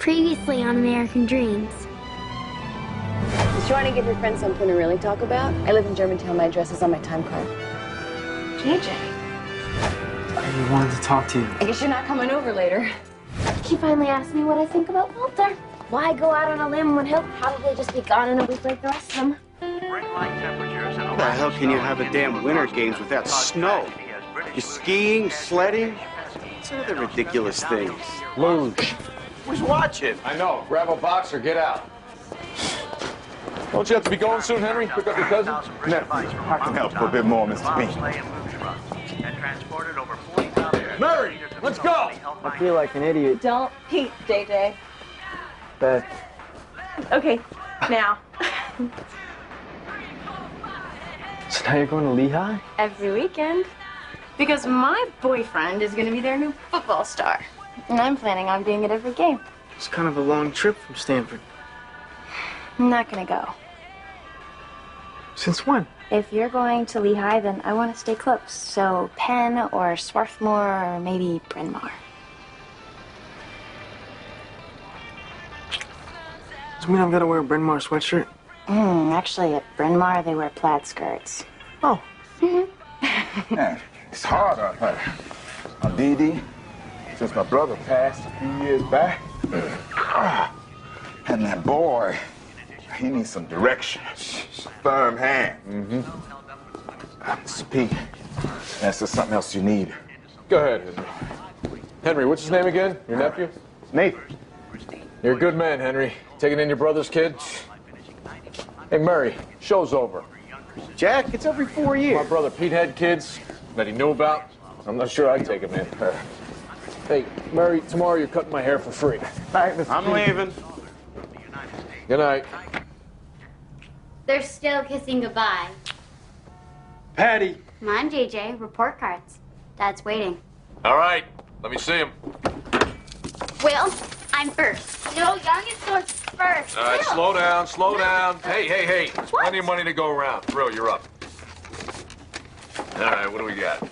Previously on American Dreams. Just trying to give your friend something to really talk about. I live in Germantown. My address is on my time card. JJ. I wanted to talk to you. I guess you're not coming over later. He finally asked me what I think about Walter. Why go out on a limb when he'll probably just be gone in a week like the rest of them? How the hell can you have a damn winter games without snow? You're skiing, sledding? What's other ridiculous things? Luge. Who's watching? I know. Grab a box or get out. Don't you have to be going soon, Henry? Pick up your cousin? No, I can help for a bit more, Mr. B. Mary, let's go! I feel like an idiot. Don't peek, JJ. Beth. Okay, now. So now you're going to Lehigh? Every weekend. Because my boyfriend is going to be their new football star. And I'm planning on being at every game. It's kind of a long trip from Stanford. I'm not going to go. Since when? If you're going to Lehigh, then I want to stay close. So Penn or Swarthmore or maybe Bryn Mawr. Does it mean I've got to wear a Bryn Mawr sweatshirt? Actually, at Bryn Mawr, they wear plaid skirts. Oh. Man, it's hard out here. On DD, since my brother passed a few years back. And that boy, he needs some direction. Firm hand. Mr. P, that's just something else you need. Go ahead, Henry. Henry, what's his name again? Your nephew? Nathan. You're a good man, Henry. Taking in your brother's kid? Hey, Mary, show's over. Jack, it's every 4 My years. brother Pete had kids that he knew about. I'm not sure I'd take him in. Hey, Mary, tomorrow you're cutting my hair for free. Bye, Mr. I'm P. leaving. Good night. They're still kissing goodbye. Patty. Come on, JJ. Report cards. Dad's waiting. All right, let me see him. Will, I'm first. No, youngest goes first. All right, Will. slow down, slow down. Hey, hey, hey. There's plenty of money to go around. Thrill, you're up. All right, what do we got?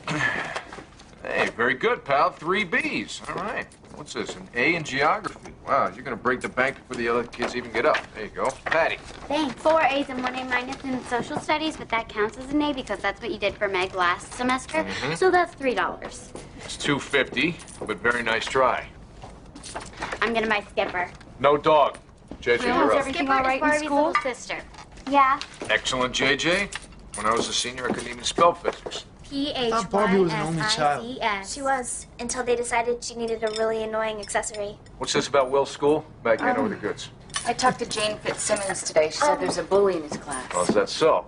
Hey, very good, pal. 3 Bs. All right. What's this, an A in geography? Wow, you're going to break the bank before the other kids even get up. There you go. Patty. Thanks. 4 A's and 1 A minus in social studies, but that counts as an A because that's what you did for Meg last semester. So that's $3. It's $2.50, but very nice try. I'm gonna buy Skipper. No dog. JJ, Will, you're is up. everything all right in school? Little sister. Yeah. Excellent, JJ. When I was a senior, I couldn't even spell physics. Barbie was an only child. PHYSIS. She was, until they decided she needed a really annoying accessory. What's this about Will's school? Back in over the goods. I talked to Jane Fitzsimmons today. She said there's a bully in his class. Oh, is that so?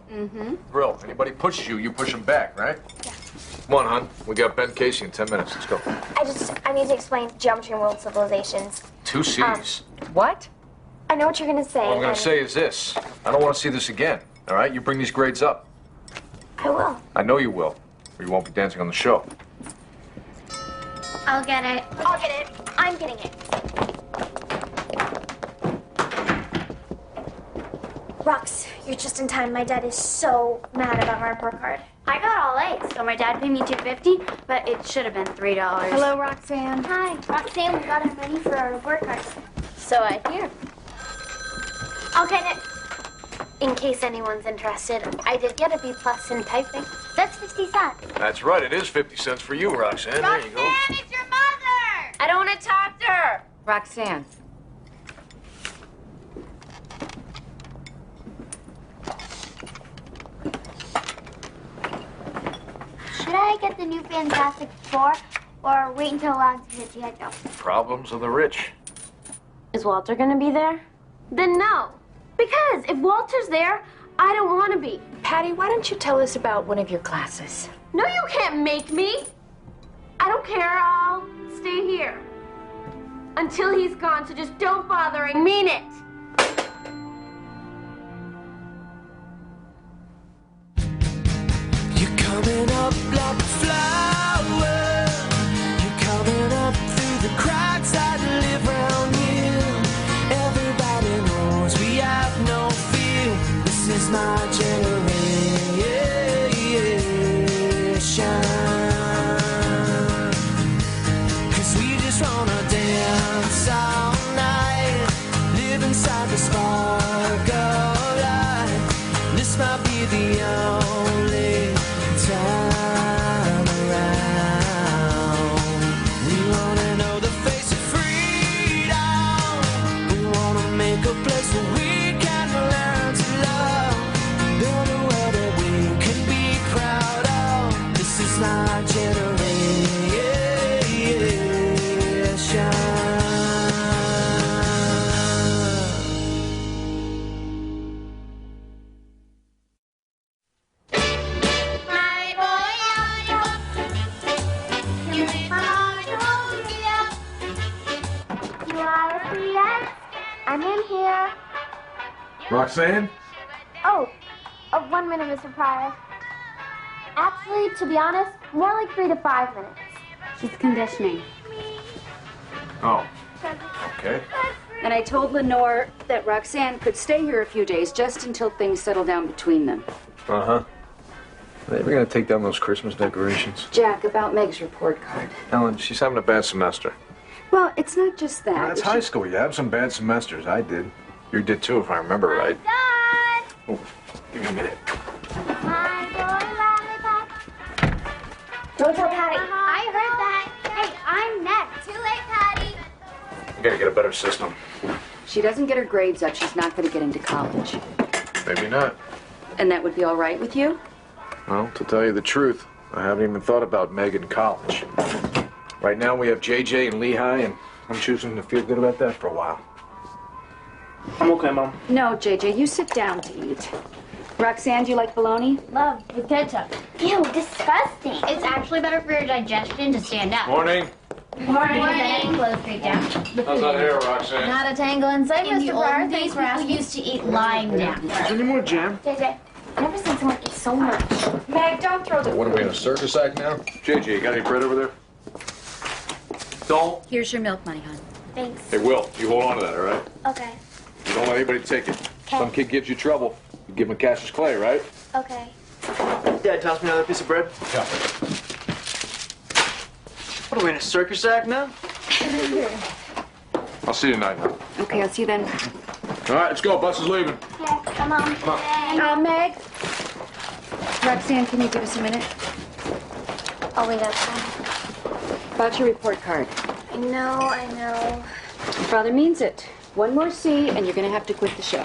Brill, anybody pushes you, you push them back, right? Yeah. Come on, hon. We got Ben Casey in 10 minutes. Let's go. I need to explain geometry and world civilizations. 2 C's. What? I know what you're gonna say. What I'm going to say is this. I don't want to see this again, all right? You bring these grades up. I will. I know you will, or you won't be dancing on the show. I'll get it. I'll get it. I'm getting it. Rox, you're just in time. My dad is so mad about my report card. I got all A's, so my dad paid me $2.50, but it should have been $3. Hello, Roxanne. Hi, Roxanne. We got our money for our report cards. So I hear. I'll get it. In case anyone's interested, I did get a B+ in typing. That's 50 cents. That's right. It is 50 cents for you, Roxanne. There you go. Roxanne, it's your mother! I don't want to talk to her. Roxanne. Should I get the new Fantastic Four or wait until Lance hits G.I. Joe? Problems of the rich. Is Walter gonna be there? Then no. Because if Walter's there, I don't want to be. Patty, why don't you tell us about one of your classes? No, you can't make me. I don't care. I'll stay here. Until he's gone, so just don't bother. I mean it. You're coming up like a flower. You're coming up through the cracks that live around here. Everybody knows we have no fear. This is my generation. 'Cause we just wanna dance all night. Roxanne? Oh, 1 minute, Mr. Pryor. Actually, to be honest, more like 3 to 5 minutes. She's conditioning. Oh, okay. And I told Lenore that Roxanne could stay here a few days just until things settle down between them. Uh-huh. Are they ever gonna take down those Christmas decorations? Jack, about Meg's report card. Helen, she's having a bad semester. Well, it's not just that. That's high school. You have some bad semesters. I did. You did too, if I remember right. Dad! Oh, give me a minute. My boy lollipop. Don't tell Patty. I heard that. Hey, I'm next. Too late, Patty. You gotta get a better system. She doesn't get her grades up, she's not going to get into college. Maybe not. And that would be all right with you? Well, to tell you the truth, I haven't even thought about Meg in college. Right now we have JJ and Lehigh, and I'm choosing to feel good about that for a while. I'm okay, Mom. No, JJ, you sit down to eat. Roxanne, do you like bologna? Love with ketchup. Ew, disgusting. It's actually better for your digestion to stand up. Morning. Morning. Close straight down. How's that hair, Roxanne? Not a tangle in sight, In the Mr. Pryor. olden days, Thanks for asking. People used to eat lying down. Is there any more jam? JJ, I've never seen someone eat so much. Meg, don't throw the... What are we in a circus act now? JJ, you got any bread over there? Don't. Here's your milk money, hon. Thanks. Hey, Will, you hold on to that, all right? Okay. You don't let anybody take it. Some kid gives you trouble. You give him a Cassius Clay, right? Okay. Dad, toss me another piece of bread. Yeah. What are we in a circus act now? I'll see you tonight now. Okay, I'll see you then. All right, let's go. Bus is leaving. Yeah, come on. Meg? Roxanne, can you give us a minute? Oh, wait, that's fine. About your report card. I know. Your father means it. One more C, and you're going to have to quit the show.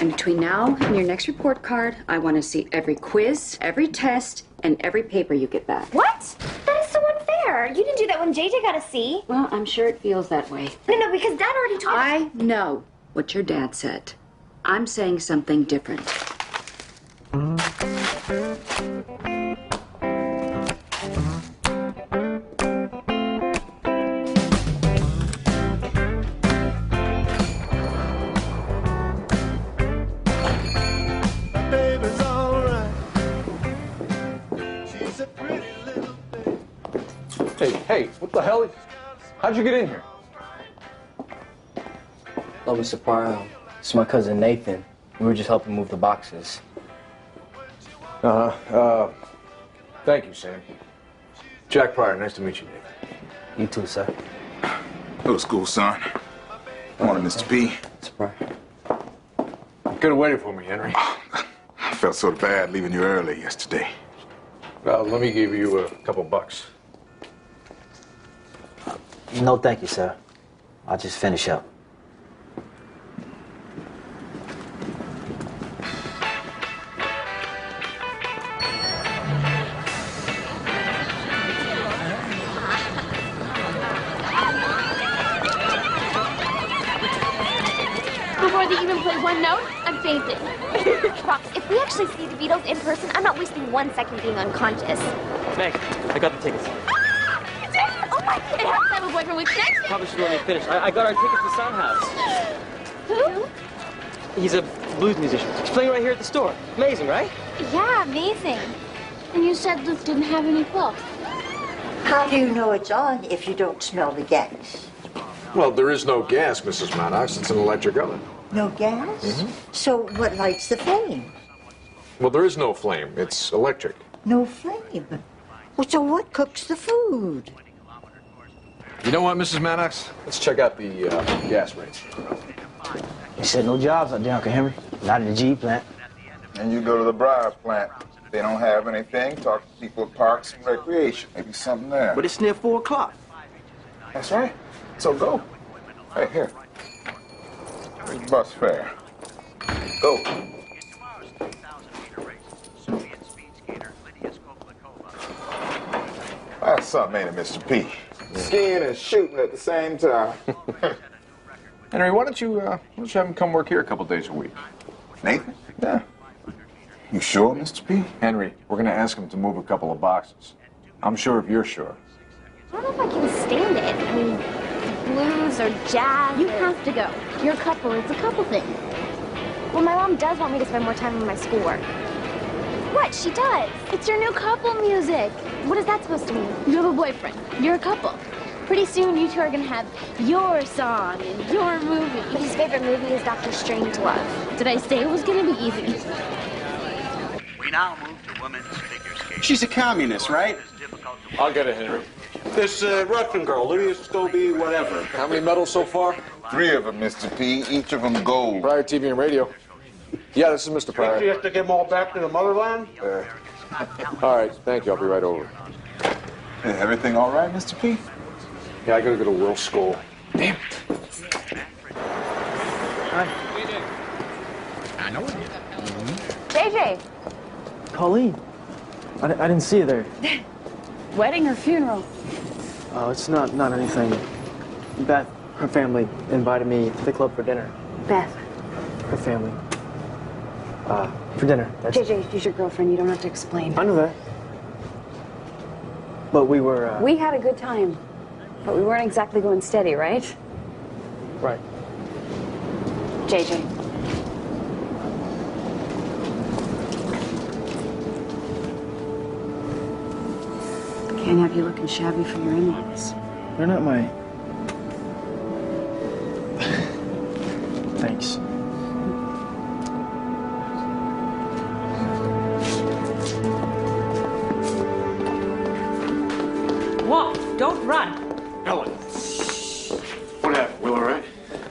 And between now and your next report card, I want to see every quiz, every test, and every paper you get back. What? That is so unfair. You didn't do that when JJ got a C. Well, I'm sure it feels that way. No, because Dad already told me. I know what your dad said. I'm saying something different. Baby's alright. She's a pretty little thing. Hey, what the hell? How'd you get in here? Oh, Mr. Pryor. It's my cousin Nathan. We were just helping move the boxes. Thank you, Sam. Jack Pryor, nice to meet you, Nick. You too, sir. Hello, school, son. Morning, Mr. P. Mr. Pryor. You could have waited for me, Henry. I felt so bad leaving you early yesterday. Well, let me give you a couple bucks. No, thank you, sir. I'll just finish up. Before they even play one note, I'm fainting. Rox, if we actually see the Beatles in person, I'm not wasting 1 second being unconscious. Meg, I got the tickets. Oh my God! It helps I have a boyfriend with sex. Probably should let me finish. I got our tickets to Soundhouse. Who? He's a blues musician. He's playing right here at the store. Amazing, right? Yeah, amazing. And you said Luke didn't have any clothes. How do you know it's on if you don't smell the gas? Well, there is no gas, Mrs. Maddox. It's an electric oven. No gas? So what lights the flame? Well, there is no flame. It's electric. No flame. Well, so what cooks the food? You know what, Mrs. Maddox? Let's check out the gas rates. You said no jobs out there, Uncle Henry. Not in the G plant. And you go to the Briar plant. If they don't have anything, talk to people at Parks and Recreation. Maybe something there. But it's near 4 o'clock. That's right. So go. Hey, here. Here's the bus fare. Go. That's something, ain't it, Mr. P? Skiing and shooting at the same time. Henry, why don't you have him come work here a couple days a week? Nathan? Yeah. You sure, Mr. P? Henry, we're going to ask him to move a couple of boxes. I'm sure if you're sure. I don't know if I can stand it. I mean, blues or jazz. You have to go. You're a couple. It's a couple thing. Well, my mom does want me to spend more time on my schoolwork. What? She does. It's your new couple music. What is that supposed to mean? You have a boyfriend. You're a couple. Pretty soon, you two are gonna have your song and your movie. But his favorite movie is Dr. Strangelove. Did I say it was gonna be easy? We now move to women's figure skating. She's a communist, right? I'll get it, Henry. This Russian girl, Lydia Scobie, whatever. How many medals so far? 3 of them, Mr. P. Each of them gold. Pryor TV and radio. Yeah, this is Mr. Pryor. You have to get them all back to the motherland? All right, thank you. I'll be right over. Hey, everything all right, Mr. P? Yeah, I gotta go to World School. Damn it. Hi. I know it. JJ. Colleen. I didn't see you there. Wedding or funeral? Oh, it's not anything. Beth, her family, invited me to the club for dinner. Beth. Her family. For dinner. JJ, she's your girlfriend. You don't have to explain. I know that. But we were, We had a good time. But we weren't exactly going steady, right? Right. JJ. Can't have you looking shabby for your in-laws. They're not my... Thanks. Walk, don't run. Helen. What happened? Will all right?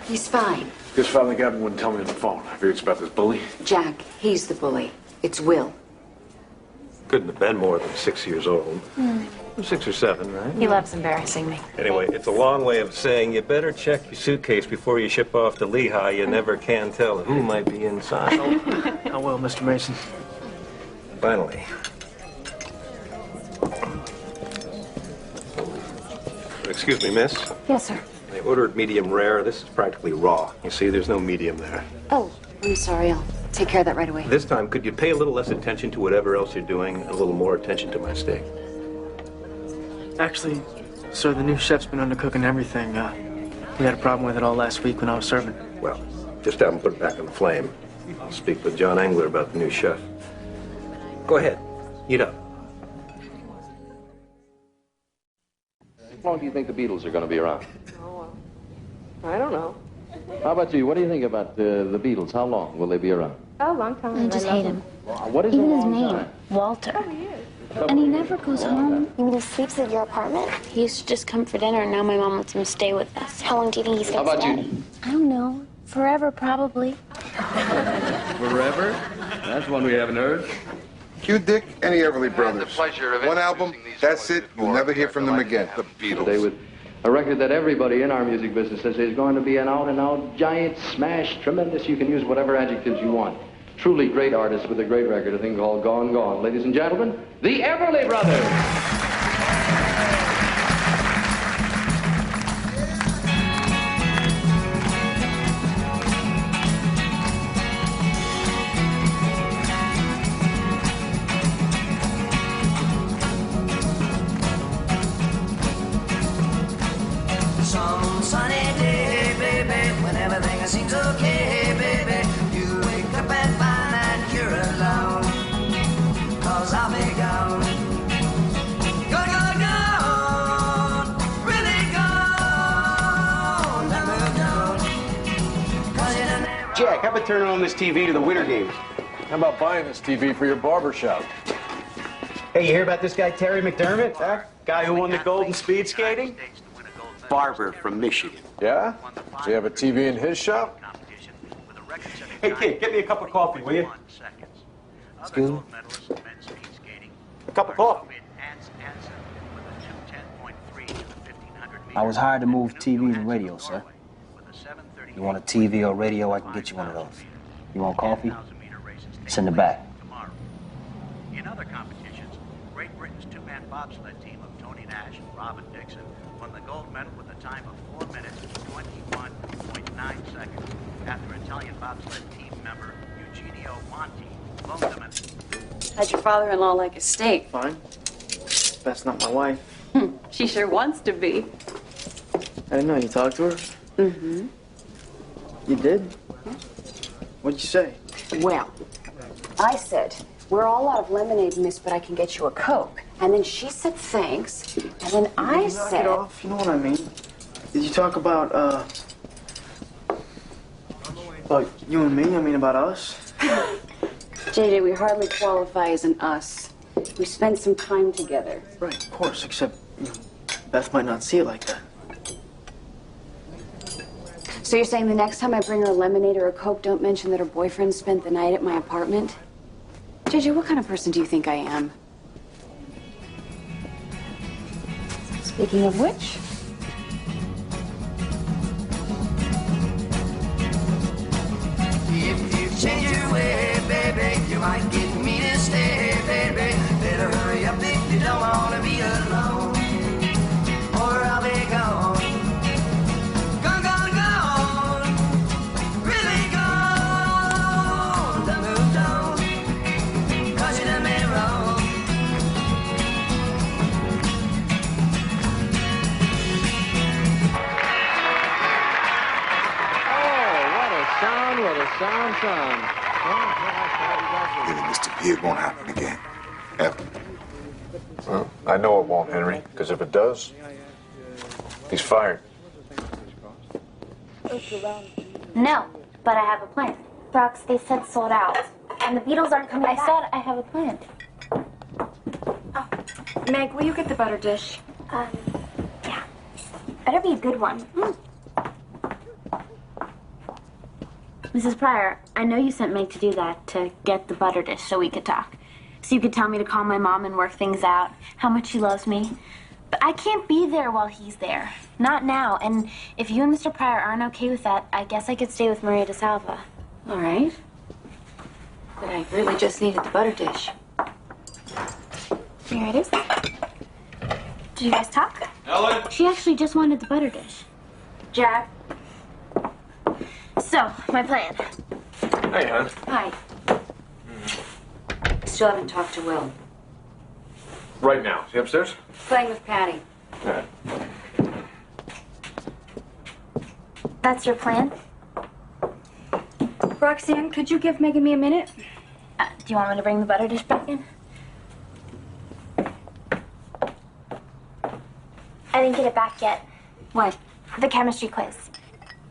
He's fine. Just finally Gavin wouldn't tell me on the phone. I figured it's about this bully. Jack, he's the bully. It's Will. Couldn't have been more than 6 years old. 6 or 7, right? He loves embarrassing me. Anyway, it's a long way of saying you better check your suitcase before you ship off to Lehigh. You never can tell who might be inside. I will, Mr. Mason. Finally. Excuse me, miss. Yes, sir. I ordered medium rare. This is practically raw. You see, there's no medium there. Oh, I'm sorry. I'll take care of that right away. This time, could you pay a little less attention to whatever else you're doing and a little more attention to my steak? Actually, sir, the new chef's been undercooking everything. We had a problem with it all last week when I was serving. Well, just have him put it back on the flame. I'll speak with John Engler about the new chef. Go ahead. Eat up. How long do you think the Beatles are going to be around? Oh, I don't know. How about you? What do you think about the Beatles? How long will they be around? Oh, long time. I just hate him. What is Even a his long name, time? Walter. And he never goes home. You mean he sleeps at your apartment? He used to just come for dinner, and now my mom lets him stay with us. How long do you think he's How gonna about stay? you? I don't know. Forever, probably. Forever? That's one we haven't heard. Q Dick and the Everly Brothers. the pleasure of One album, that's it. We'll never hear from them again. The Today Beatles. with a record that everybody in our music business says is going to be an out-and-out giant smash, tremendous. You can use whatever adjectives you want. Truly great artists with a great record, a thing called Gone Gone. Ladies and gentlemen, the Everly Brothers. Some sunny day, baby, when everything seems okay, baby, you wake up and find that you're alone. 'Cause I'll be gone. Gone, gone, gone. Really gone. Never gone. 'Cause you never... Jack, how about turning on this TV to the Winter Games? How about buying this TV for your barber shop? Hey, you hear about this guy, Terry McDermott? That guy who won the gold in speed skating? Barber from Michigan. Yeah? Does he have a TV in his shop? Hey, kid, get me a cup of coffee, will you? Excuse me? A cup of coffee. I was hired to move TVs and radio, sir. You want a TV or radio, I can get you one of those. You want coffee? It's in the back. In other competitions, Great Britain's two-man bobsled team of Tony Nash and Robin Dixon won the gold medal with a time of 4 minutes, 21.9 seconds, after Italian bobsled team member Eugenio Monti loaned them an... How'd your father-in-law like his steak? Fine. That's not my wife. She sure wants to be. I didn't know you talked to her. Mm-hmm. You did? What'd you say? Well, I said, we're all out of lemonade, miss, but I can get you a Coke. And then she said thanks, and then I Knock said... it off, you know what I mean? Did you talk about you and me? I mean, about us? JJ, we hardly qualify as an us. We spent some time together. Right, of course, except, you know, Beth might not see it like that. So you're saying the next time I bring her a lemonade or a Coke, don't mention that her boyfriend spent the night at my apartment? JJ, what kind of person do you think I am? Speaking of which... If you change your way, baby, you might get me to stay, baby. Better hurry up if you don't want to be alone, or I'll be gone. Gone, gone, gone. Really gone. Done moved on. 'Cause you done me wrong. What a sound. Really, Mr. P, it won't happen again. Ever. Well, I know it won't, Henry, because if it does, he's fired. No, but I have a plan. Brox, they said sold out. And the Beatles aren't coming back. I said I have a plan. Meg, will you get the butter dish? Yeah. Better be a good one. Mrs. Pryor, I know you sent Meg to do that, to get the butter dish so we could talk. So you could tell me to call my mom and work things out, how much she loves me. But I can't be there while he's there. Not now. And if you and Mr. Pryor aren't okay with that, I guess I could stay with Maria DeSalva. All right. But I really just needed the butter dish. Here it is. Did you guys talk? Ellen? She actually just wanted the butter dish. Jack? So, my plan. Hey, hon. Hi. Still haven't talked to Will. Right now. Is he upstairs? Playing with Patty. Yeah. That's your plan? Roxanne, could you give Meg and me a minute? Do you want me to bring the butter dish back in? I didn't get it back yet. What? The chemistry quiz.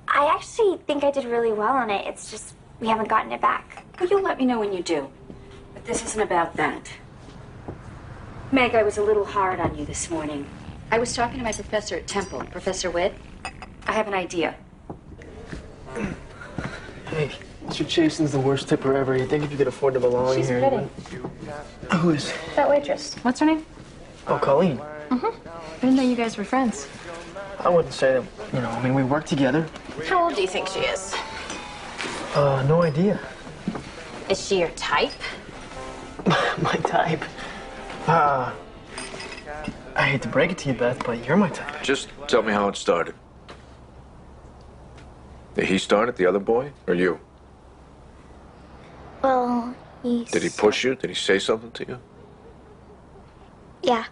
I actually think I did really well on it. It's just we haven't gotten it back. Well, you'll let me know when you do. But this isn't about that. Meg, I was a little hard on you this morning. I was talking to my professor at Temple, Professor Witt. I have an idea. Hey, Mr. Chasen's the worst tipper ever. You think if you could afford to belong She's here... pretty. Who is? That waitress. What's her name? Oh, Colleen. I didn't know you guys were friends. I wouldn't say that, you know, I mean, we work together. How old do you think she is? No idea. Is she your type? My type? I hate to break it to you, Beth, but you're my type. Just tell me how it started. Did he start it, the other boy, or you? Well, Did he push you? Did he say something to you? Yeah,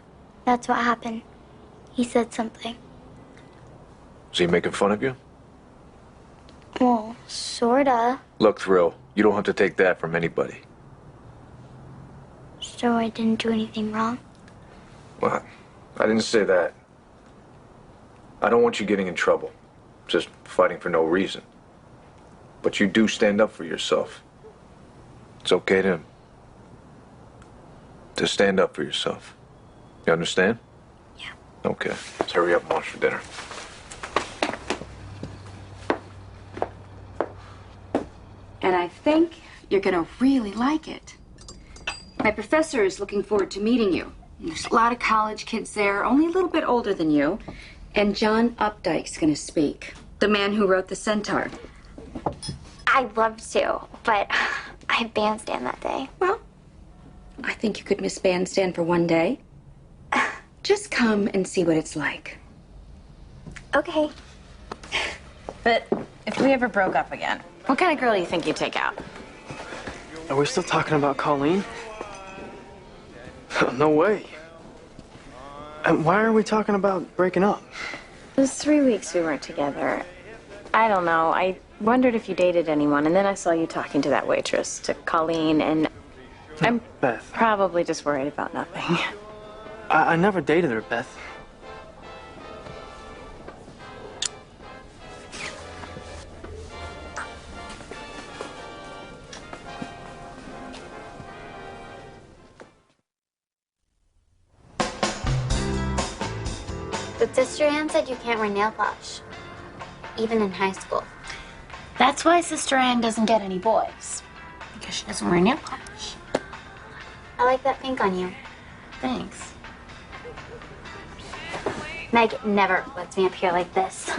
that's what happened. He said something. Was he making fun of you? Well, sorta. Look, Thrill, you don't have to take that from anybody. So I didn't do anything wrong? Well, I didn't say that. I don't want you getting in trouble. Just fighting for no reason. But you do stand up for yourself. It's okay to stand up for yourself. You understand? Yeah. Okay. Let's hurry up and watch for dinner. And I think you're gonna really like it. My professor is looking forward to meeting you. There's a lot of college kids there, only a little bit older than you. And John Updike's gonna speak, the man who wrote The Centaur. I'd love to, but I have bandstand that day. Well, I think you could miss bandstand for one day. Just come and see what it's like. Okay. But if we ever broke up again, what kind of girl do you think you'd take out? Are we still talking about Colleen? No way. And why are we talking about breaking up? It was 3 weeks we weren't together. I don't know. I wondered if you dated anyone, and then I saw you talking to that waitress, to Colleen, and I'm Beth. probably just worried about nothing. I never dated her, Beth. But Sister Ann said you can't wear nail polish, even in high school. That's why Sister Ann doesn't get any boys, because she doesn't wear nail polish. I like that pink on you. Thanks. Meg never lets me up here like this.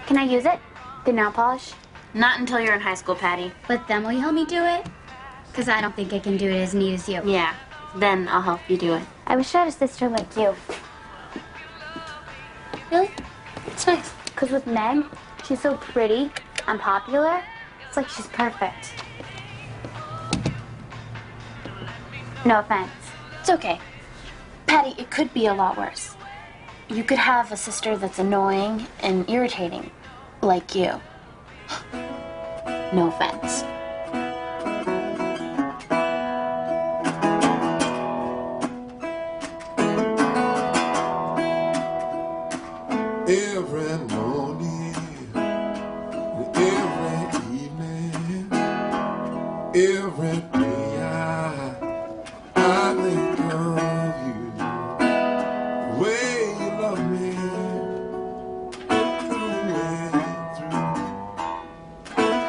Can I use it? The nail polish? Not until you're in high school, Patty. But then will you help me do it? Because I don't think I can do it as neat as you. Yeah, then I'll help you do it. I wish I had a sister like you. Really? It's nice. Because with Meg, she's so pretty and popular. It's like she's perfect. No offense. It's okay. Patty, it could be a lot worse. You could have a sister that's annoying and irritating, like you. No offense. Every morning, every evening, every day I think of you. The way you love me,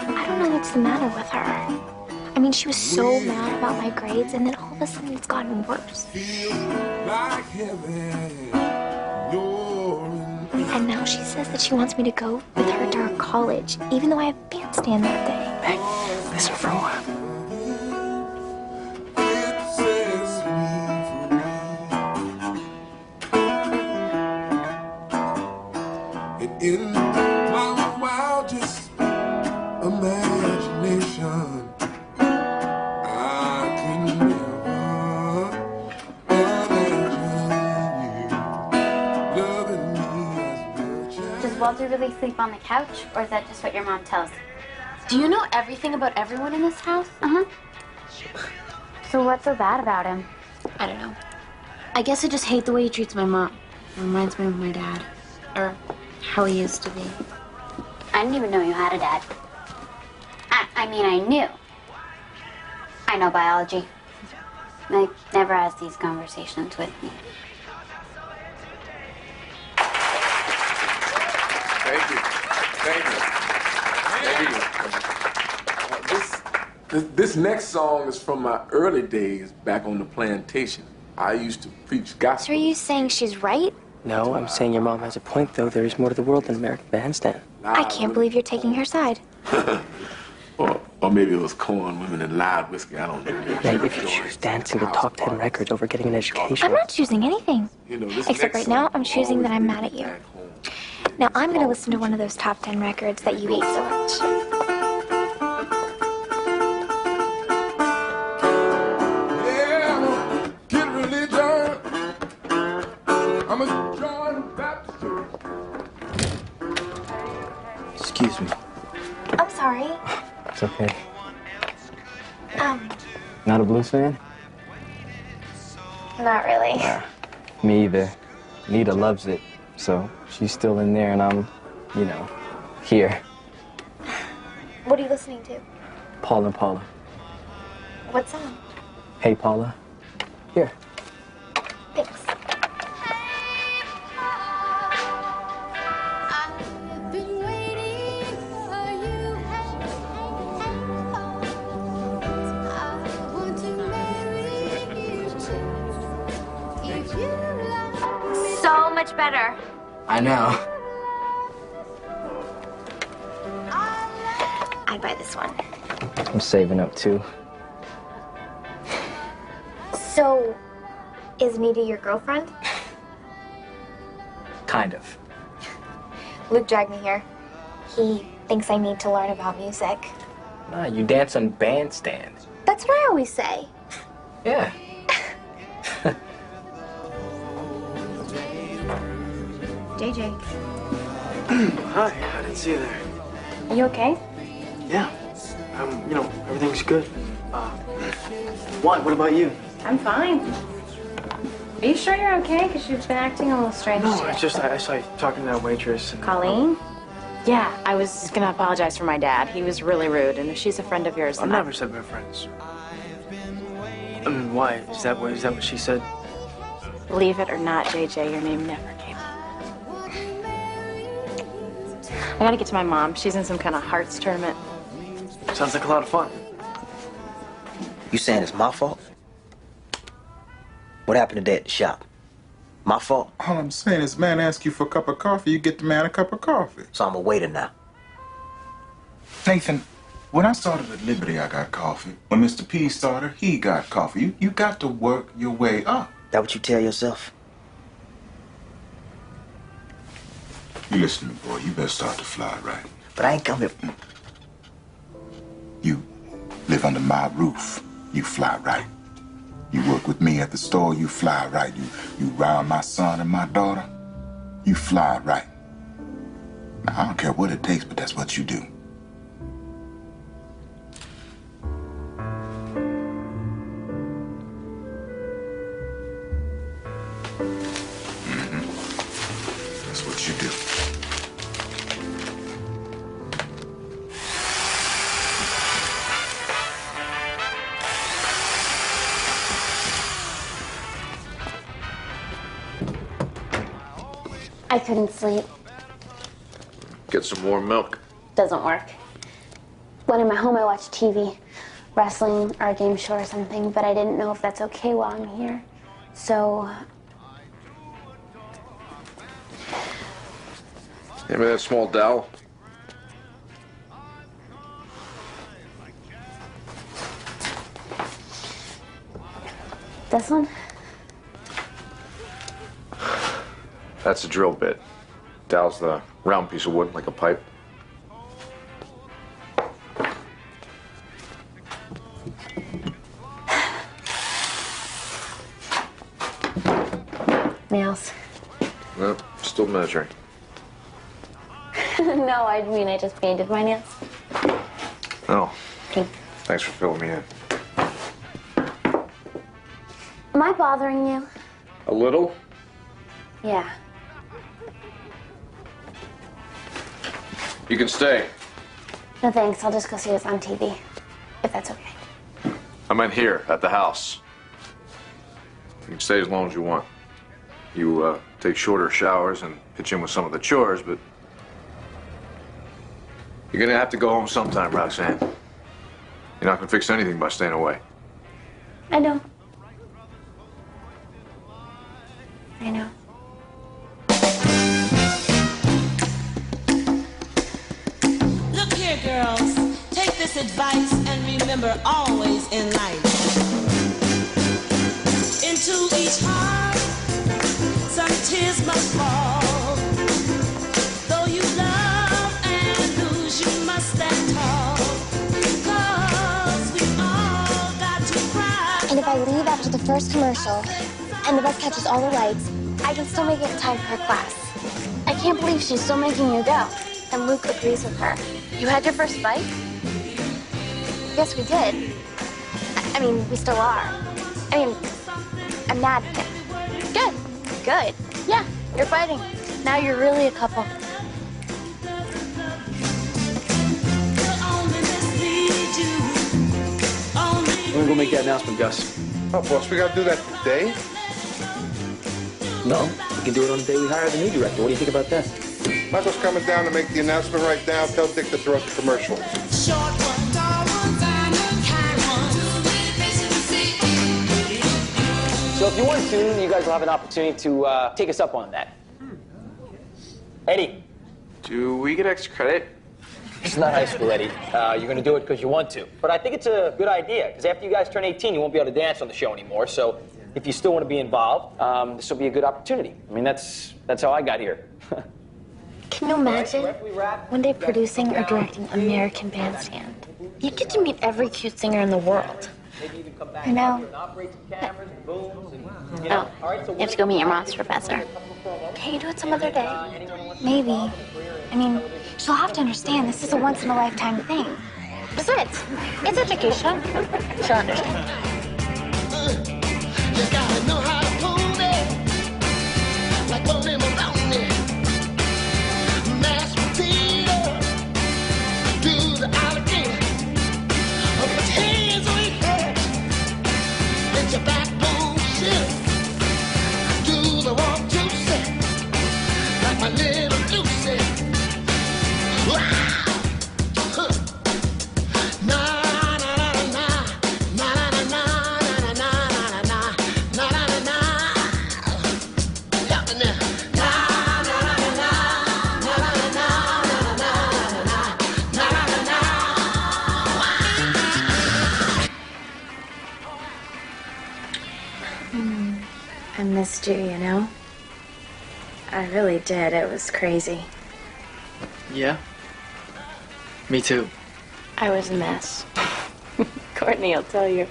I don't know what's the matter with her. I mean, she was so mad about my grades, and then all of a sudden it's gotten worse. like heaven. And now she says that she wants me to go with her to her college, even though I have bandstand that day. Meg, listen for a while. In my wildest imagination, I could never imagine you loving me as much as Does Walter really sleep on the couch, or is that just what your mom tells you? Do you know everything about everyone in this house? So what's so bad about him? I don't know. I guess I just hate the way he treats my mom. It reminds me of my dad. Or how he used to be. I didn't even know you had a dad. I mean, I knew. I know biology. Meg never has these conversations with me. Thank you. This next song is from my early days back on the plantation. I used to preach So gospel. are you saying she's right? No, I'm saying your mom has a point, though. There is more to the world than American Bandstand. I can't believe you're taking her side. Or maybe it was corn, women, and loud whiskey. I don't know. Meg, if you choose dancing to top 10 records over getting an education... I'm not choosing anything. You know, this Except next right now, song I'm choosing that I'm mad at always you. back home. Now I'm gonna listen to one of those top 10 records that you hate so much. Yeah, get religion. I'm a John Baptist. Excuse me. I'm sorry. It's okay. Um, Not a blues fan? not really. Me either. Nita loves it, so she's still in there and I'm, you know, here. What are you listening to? Paul and Paula. What song? Hey, Paula. Here. Thanks. So much better. I know. I'd buy this one. I'm saving up too. So, is Nita your girlfriend? Kind of. Luke dragged me here. He thinks I need to learn about music. Nah, you dance on bandstand. That's what I always say. Yeah. JJ. Hi, I didn't see you there. Are you okay? Yeah. You know, everything's good. What about you? I'm fine. Are you sure you're okay? Because you've been acting a little strange. No, today. it's just I saw you talking to that waitress. Colleen? Yeah, I was just gonna apologize for my dad. He was really rude, and if she's a friend of yours, I then never said we're friends. Why? Is that what she said? Believe it or not, JJ, your name never came up. I gotta get to my mom. She's in some kind of hearts tournament. Sounds like a lot of fun. You saying it's my fault? What happened today at the shop? My fault? All I'm saying is, man asks you for a cup of coffee, you get the man a cup of coffee. So I'm a waiter now. Nathan, when I started at Liberty, I got coffee. When Mr. P started, he got coffee. You got to work your way up. That what you tell yourself? You listen to me, boy. You better start to fly right. But I ain't coming. You live under my roof. You fly right. You work with me at the store. You fly right. You round my son and my daughter. You fly right. Now, I don't care what it takes, but that's what you do. That's what you do. I couldn't sleep. Get some more milk. Doesn't work. When I'm at home, I watch TV, wrestling or a game show or something, but I didn't know if that's okay while I'm here. So, Remember that small dowel? this one? That's a drill bit. Dowel's the round piece of wood, like a pipe. Nails. No, still measuring. No, I mean, I just painted my nails. Oh. Pink. Thanks for filling me in. Am I bothering you? A little? Yeah. You can stay. No thanks, I'll just go see this on TV, if that's okay. I meant here, at the house. You can stay as long as you want. You take shorter showers and pitch in with some of the chores, but you're gonna have to go home sometime, Roxanne. You're not gonna fix anything by staying away. I know. I know. Look here, girls. Take this advice and remember always in life. Into each heart, some tears must fall. Though you love and lose, you must stand tall. 'Cause we all got to cry. And if I leave after the first commercial, and the bus catches all the lights, I can still make it in time for her class. I can't believe she's still making you go. And Luke agrees with her. You had your first fight? Yes, we did. I mean, we still are. I mean, I'm mad at him. Good. Good. Yeah, you're fighting. Now you're really a couple. I'm gonna go make that announcement, Gus. Oh, boss, we gotta do that today? No, we can do it on the day we hire the new director. What do you think about that? Michael's coming down to make the announcement right now. Tell Dick to throw out the commercial. So if you want to, you guys will have an opportunity to take us up on that. Eddie. Do we get extra credit? It's not high school, Eddie. You're going to do it because you want to. But I think it's a good idea, because after you guys turn 18, you won't be able to dance on the show anymore. So if you still want to be involved, this will be a good opportunity. I mean, that's how I got here. Can you imagine one day producing or directing American Bandstand? You get to meet every cute singer in the world. I know. Oh, you have to go meet your mom's professor. Can't you do it some other day? Maybe. I mean, She'll have to understand this is a once-in-a-lifetime thing. Besides, it's education. She'll understand. You gotta know how to hold it, like rolling around it. Mashed potato, do the alligator. Put hands on your head, let your backbone shift. Do the 1, 2, set, like my little Lucy. Wow. I missed you, you know? I really did. It was crazy. Yeah? Me too. I was a mess. Courtney will tell you,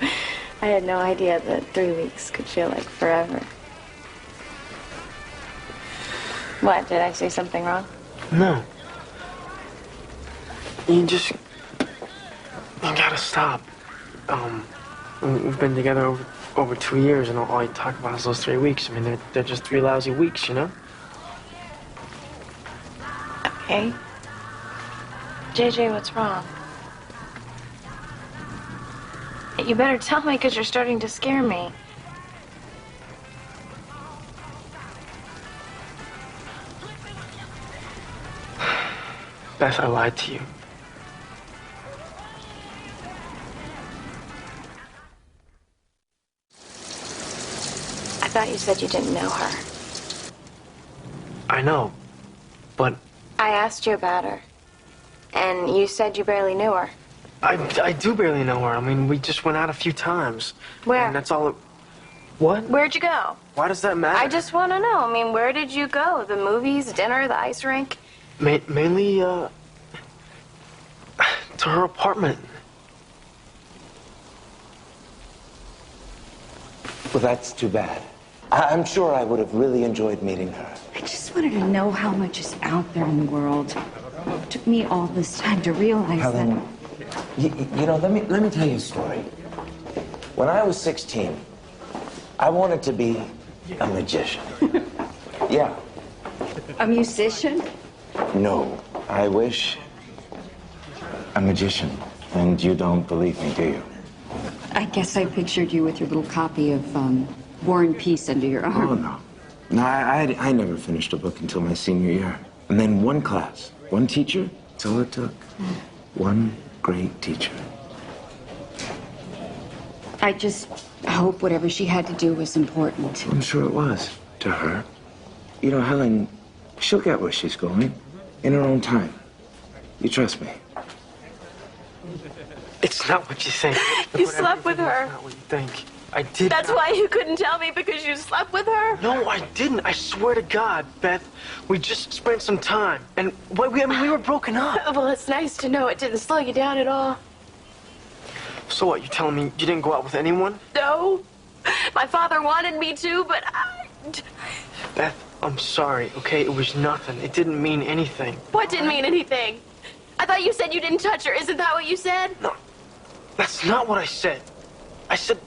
I had no idea that 3 weeks could feel like forever. What, did I say something wrong? No. You gotta stop. We've been together over 2 years, and all you talk about is those 3 weeks. I mean, they're just 3 lousy weeks, you know? Okay. JJ, what's wrong? You better tell me, because you're starting to scare me. Beth, I lied to you. I thought you said you didn't know her. I know, but... I asked you about her, and you said you barely knew her. I do barely know her. I mean, we just went out a few times. Where? And that's all it... What? Where'd you go? Why does that matter? I just want to know. I mean, where did you go? The movies, dinner, the ice rink? Mainly, to her apartment. Well, that's too bad. I'm sure I would have really enjoyed meeting her. I just wanted to know how much is out there in the world. It took me all this time to realize Helen, that. you know, let me tell you a story. When I was 16, I wanted to be a magician. Yeah. A musician? No, I wish a magician. And you don't believe me, do you? I guess I pictured you with your little copy of War and Peace under your arm. Oh, no. No, I never finished a book until my senior year. And then one class, one teacher, that's all it took. One great teacher. I just hope whatever she had to do was important. I'm sure it was, to her. You know, Helen, she'll get where she's going, in her own time. You trust me. It's not what you think. You slept with her. It's not what you think. I did. That's why you couldn't tell me, because you slept with her? No, I didn't. I swear to God, Beth. We just spent some time. And we were broken up. Well, it's nice to know it didn't slow you down at all. So what, you're telling me you didn't go out with anyone? No. My father wanted me to, but I... Beth, I'm sorry, okay? It was nothing. It didn't mean anything. What didn't mean anything? I thought you said you didn't touch her. Isn't that what you said? No, that's not what I said. I said...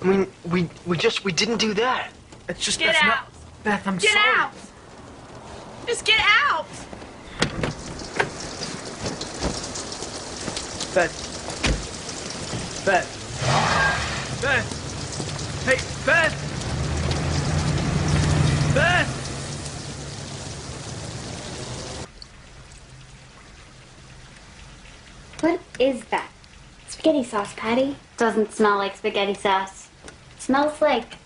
I mean, we didn't do that. It's just... Get out! Beth, I'm sorry. Get out! Just get out! Beth. Beth. Beth. Hey, Beth. Beth. What is that? Spaghetti sauce, Patty. Doesn't smell like spaghetti sauce. It smells like...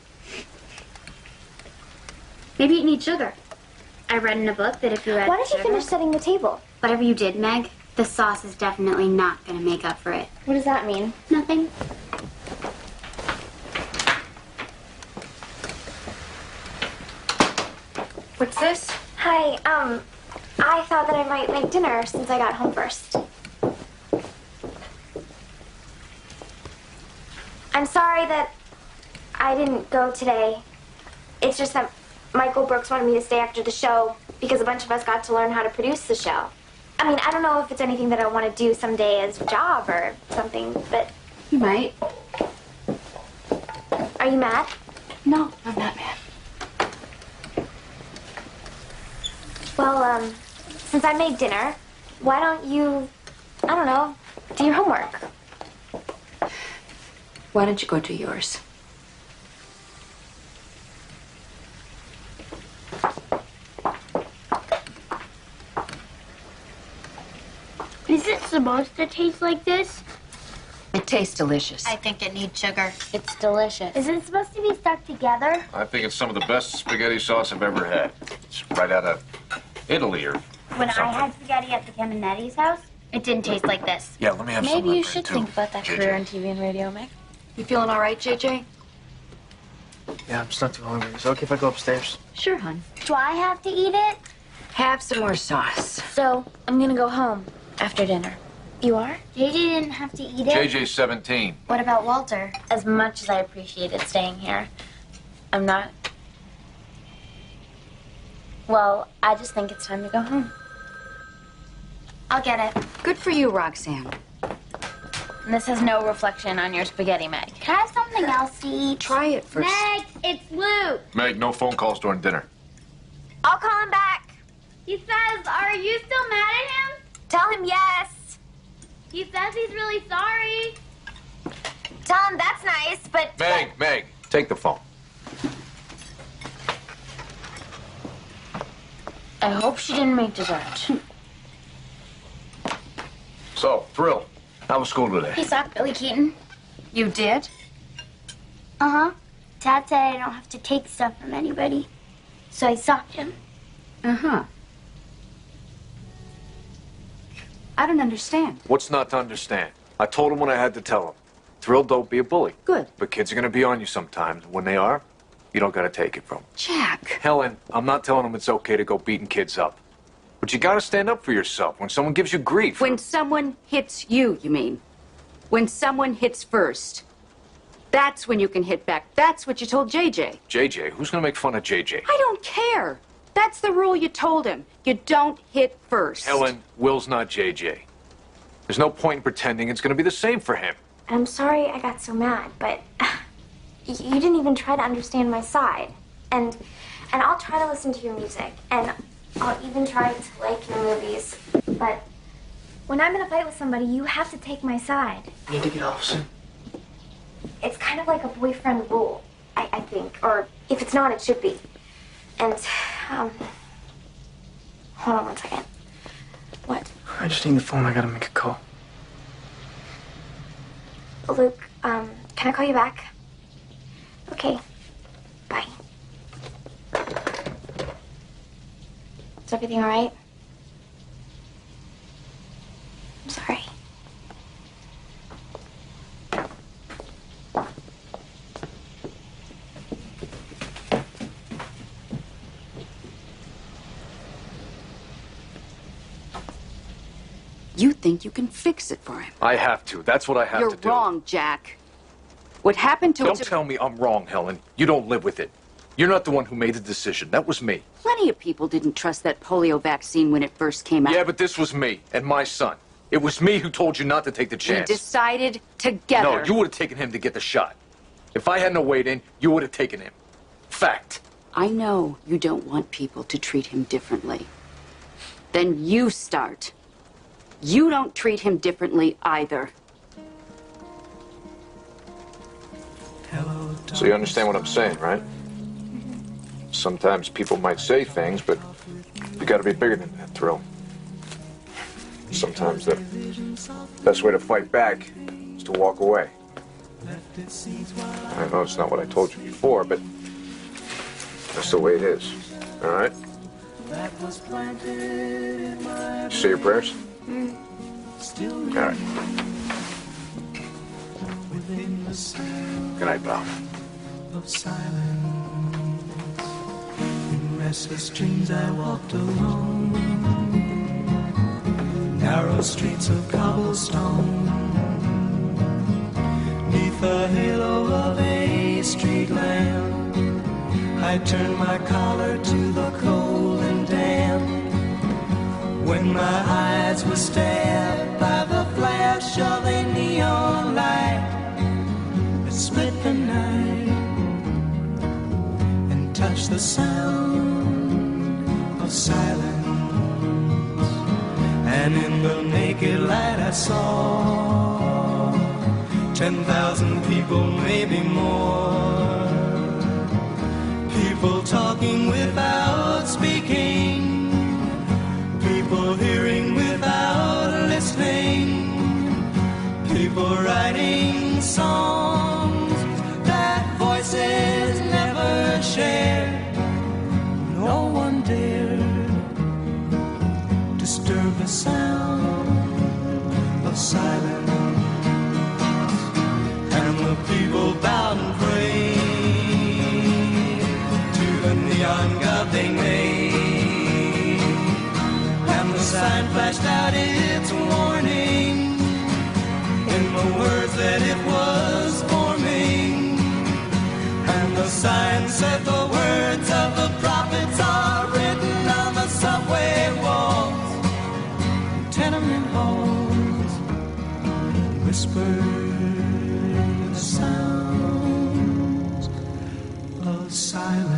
Maybe you need sugar. I read in a book that if you add Why don't you sugar- finish setting the table? Whatever you did, Meg, the sauce is definitely not going to make up for it. What does that mean? Nothing. What's this? Hi, I thought that I might make dinner since I got home first. I'm sorry that I didn't go today. It's just that Michael Brooks wanted me to stay after the show. because a bunch of us got to learn how to produce the show. I mean, I don't know if it's anything that I want to do someday as a job or something, but... You might. Are you mad? No, I'm not mad. Well, since I made dinner, why don't you, I don't know, do your homework? Why don't you go do yours? Is it supposed to taste like this? It tastes delicious. I think it needs sugar. It's delicious. Is it supposed to be stuck together? I think it's some of the best spaghetti sauce I've ever had. It's right out of Italy or When something. I had spaghetti at the Caminetti's house, It didn't taste like this. Yeah, let me have some Maybe of that you bread, should too. think about that JJ. career in TV and radio, Meg. You feeling all right, JJ? Yeah, I'm just not too hungry. Is it okay if I go upstairs? Sure, hon. do I have to eat it? Have some more sauce. So, I'm gonna go home after dinner. You are? JJ didn't have to eat it. JJ's 17. What about Walter? As much as I appreciated staying here, I'm not. Well, I just think it's time to go home. I'll get it. Good for you, Roxanne. And this has no reflection on your spaghetti, Meg. Can I have something else to eat? Try it first. Meg, it's Luke. Meg, no phone calls during dinner. I'll call him back. He says, are you still mad at him? Tell him yes. He says he's really sorry. Tell him that's nice, but... Meg, take the phone. I hope she didn't make dessert. So, Thrill, how was school today? He socked Billy Keaton. You did? Uh-huh. Dad said I don't have to take stuff from anybody. So I socked him. Uh-huh. I don't understand. What's not to understand? I told him what I had to tell him. Thrill, don't be a bully. Good. But kids are gonna be on you sometimes. When they are, you don't gotta take it from them. Jack. Helen, I'm not telling them it's okay to go beating kids up. But you gotta stand up for yourself when someone gives you grief. When someone hits you, you mean? When someone hits first. That's when you can hit back. That's what you told JJ. JJ, who's gonna make fun of JJ? I don't care. That's the rule you told him. You don't hit first. Helen, Will's not JJ. There's no point in pretending it's gonna be the same for him. I'm sorry I got so mad, but you didn't even try to understand my side. And I'll try to listen to your music, and I'll even try to like your movies. But when I'm in a fight with somebody, you have to take my side. You need to get off soon. It's kind of like a boyfriend rule, I think. Or if it's not, it should be. And, hold on one second. What? I just need the phone. I gotta make a call. Luke, can I call you back? Okay. Bye. Is everything all right? I'm sorry. You think you can fix it for him. I have to. That's what I have You're to do. wrong, Jack. What happened to Don't tell me I'm wrong, Helen. You don't live with it. You're not the one who made the decision. That was me. Plenty of people didn't trust that polio vaccine when it first came out. Yeah, but this was me and my son. It was me who told you not to take the We chance. decided together. No, you would have taken him to get the shot. If I had no weight in, you would have taken him. Fact. I know you don't want people to treat him differently. Then you start. You don't treat him differently either. So you understand what I'm saying, right? Sometimes people might say things, but you gotta be bigger than that, Thrill. Sometimes the best way to fight back is to walk away. I know it's not what I told you before, but that's the way it is. All right? You say your prayers? All right. Good night, pal. Of silence. In restless dreams I walked alone. Narrow streets of cobblestone. Neath the halo of a street lamp, I turned my collar to the cold and damp. when my eyes were stared by the flash of a neon light that split the night and touched the sound of silence. And in the naked light I saw 10,000 people, maybe more. People talking without speaking, people hearing without listening, people writing songs that voices never shared. No one dared disturb the sound of silence. And the people bowed and prayed to the neon god they made. And the sign flashed out its warning in the words that it was forming. And the sign said the words of the prophets are written on the subway walls, tenement halls, whispered the sounds of silence.